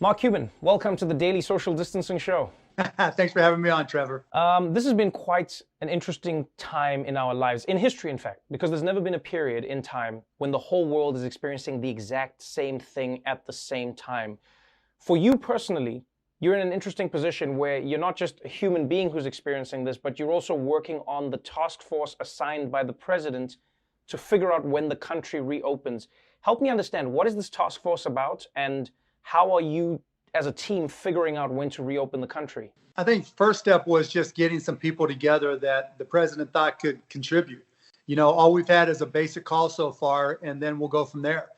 Mark Cuban, welcome to the Daily Social Distancing Show. Thanks for having me on, Trevor. This has been quite an interesting time in our lives, in history, in fact, because there's never been a period in time when the whole world is experiencing the exact same thing at the same time. For you personally, you're in an interesting position where you're not just a human being who's experiencing this, but you're also working on the task force assigned by the president to figure out when the country reopens. Help me understand, what is this task force about, and how are you as a team figuring out when to reopen the country? I think first step was just getting some people together that the president thought could contribute. All we've had is a basic call so far, and then we'll go from there.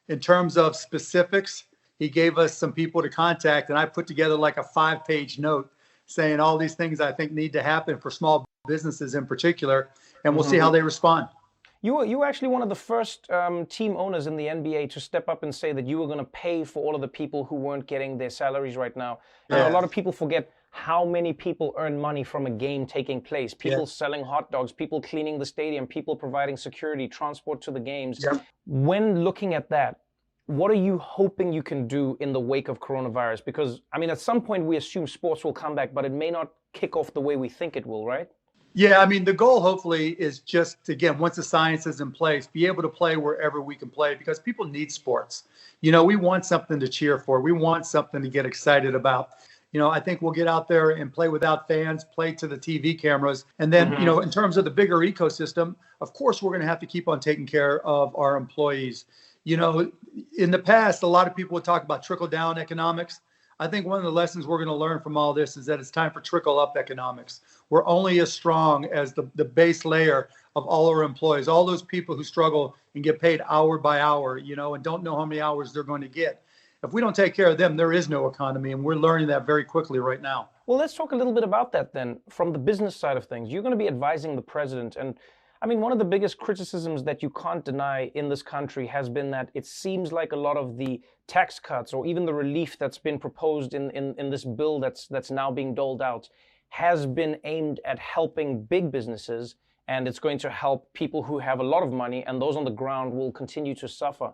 In terms of specifics, he gave us some people to contact, and I put together like a 5-page note saying all these things I think need to happen for small businesses in particular, and we'll see how they respond. You were actually one of the first team owners in the NBA to step up and say that you were going to pay for all of the people who weren't getting their salaries right now. Yeah. A lot of people forget how many people earn money from a game taking place. People selling hot dogs, people cleaning the stadium, people providing security, transport to the games. Yep. When looking at that, what are you hoping you can do in the wake of coronavirus? Because, I mean, at some point we assume sports will come back, but it may not kick off the way we think it will, right? Yeah, I mean, the goal hopefully is just, again, once the science is in place, be able to play wherever we can play, because people need sports. We want something to cheer for. We want something to get excited about. I think we'll get out there and play without fans, play to the TV cameras. And then, in terms of the bigger ecosystem, of course, we're going to have to keep on taking care of our employees. In the past, a lot of people would talk about trickle-down economics. I think one of the lessons we're going to learn from all this is that it's time for trickle-up economics. We're only as strong as the base layer of all our employees, all those people who struggle and get paid hour by hour, and don't know how many hours they're going to get. If we don't take care of them, there is no economy, and we're learning that very quickly right now. Well, let's talk a little bit about that then, from the business side of things. You're going to be advising the president, and I mean, one of the biggest criticisms that you can't deny in this country has been that it seems like a lot of the tax cuts or even the relief that's been proposed in this bill that's now being doled out has been aimed at helping big businesses, and it's going to help people who have a lot of money, and those on the ground will continue to suffer.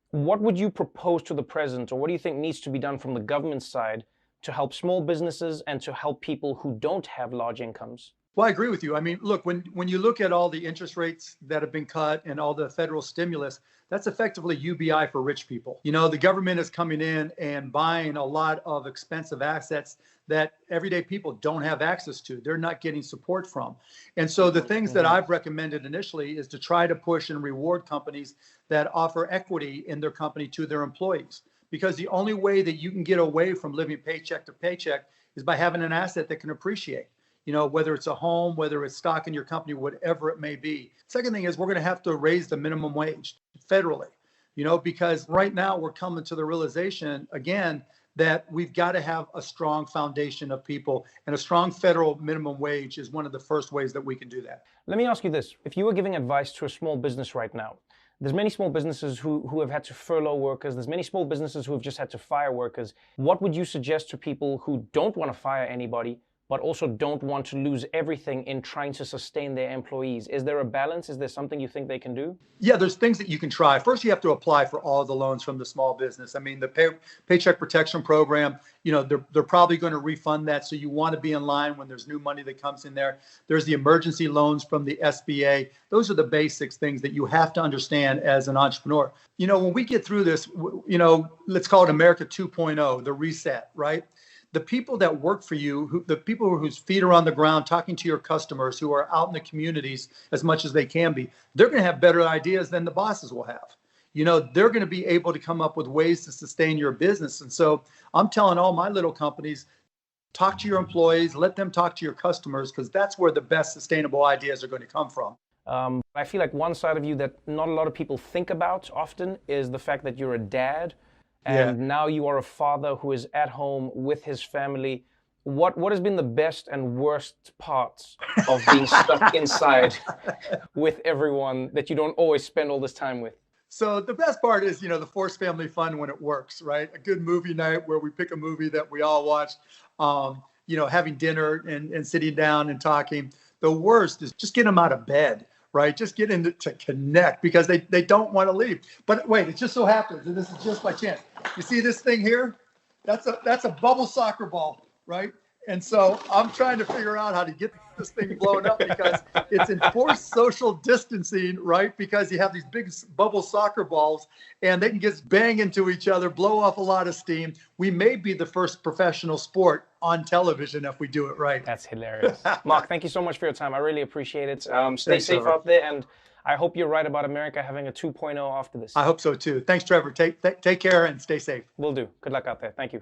What would you propose to the president, or what do you think needs to be done from the government side to help small businesses and to help people who don't have large incomes? Well, I agree with you. I mean, look, when you look at all the interest rates that have been cut and all the federal stimulus, that's effectively UBI for rich people. The government is coming in and buying a lot of expensive assets that everyday people don't have access to. They're not getting support from. And so the things that I've recommended initially is to try to push and reward companies that offer equity in their company to their employees. Because the only way that you can get away from living paycheck to paycheck is by having an asset that can appreciate. Whether it's a home, whether it's stock in your company, whatever it may be. Second thing is we're going to have to raise the minimum wage federally, because right now we're coming to the realization, again, that we've got to have a strong foundation of people, and a strong federal minimum wage is one of the first ways that we can do that. Let me ask you this. If you were giving advice to a small business right now, there's many small businesses who have had to furlough workers. There's many small businesses who have just had to fire workers. What would you suggest to people who don't want to fire anybody, but also don't want to lose everything in trying to sustain their employees? Is there a balance? Is there something you think they can do? Yeah, there's things that you can try. First, you have to apply for all the loans from the small business. I mean, the Paycheck Protection Program, they're probably going to refund that. So you want to be in line when there's new money that comes in there. There's the emergency loans from the SBA. Those are the basics things that you have to understand as an entrepreneur. When we get through this, let's call it America 2.0, the reset, right? The people that work for you, the people whose feet are on the ground talking to your customers, who are out in the communities as much as they can be, they're going to have better ideas than the bosses will have. They're going to be able to come up with ways to sustain your business. And so I'm telling all my little companies, talk to your employees, let them talk to your customers, because that's where the best sustainable ideas are going to come from. I feel like one side of you that not a lot of people think about often is the fact that you're a dad. And now you are a father who is at home with his family. What has been the best and worst parts of being stuck inside with everyone that you don't always spend all this time with? So the best part is, the forced family fun when it works, right? A good movie night where we pick a movie that we all watch, having dinner and sitting down and talking. The worst is just getting them out of bed, right? Just get into to connect because they don't want to leave. But wait, it just so happens, and this is just by chance. You see this thing here? That's a bubble soccer ball, right? And so I'm trying to figure out how to get this thing blown up because it's enforced social distancing, right? Because you have these big bubble soccer balls and they can just bang into each other, blow off a lot of steam. We may be the first professional sport on television if we do it right. That's hilarious. Mark, thank you so much for your time. I really appreciate it. Stay Thanks, safe Trevor. out there, and I hope you're right about America having a 2.0 after this. I hope so too. Thanks, Trevor. Take care and stay safe. Will do. Good luck out there. Thank you.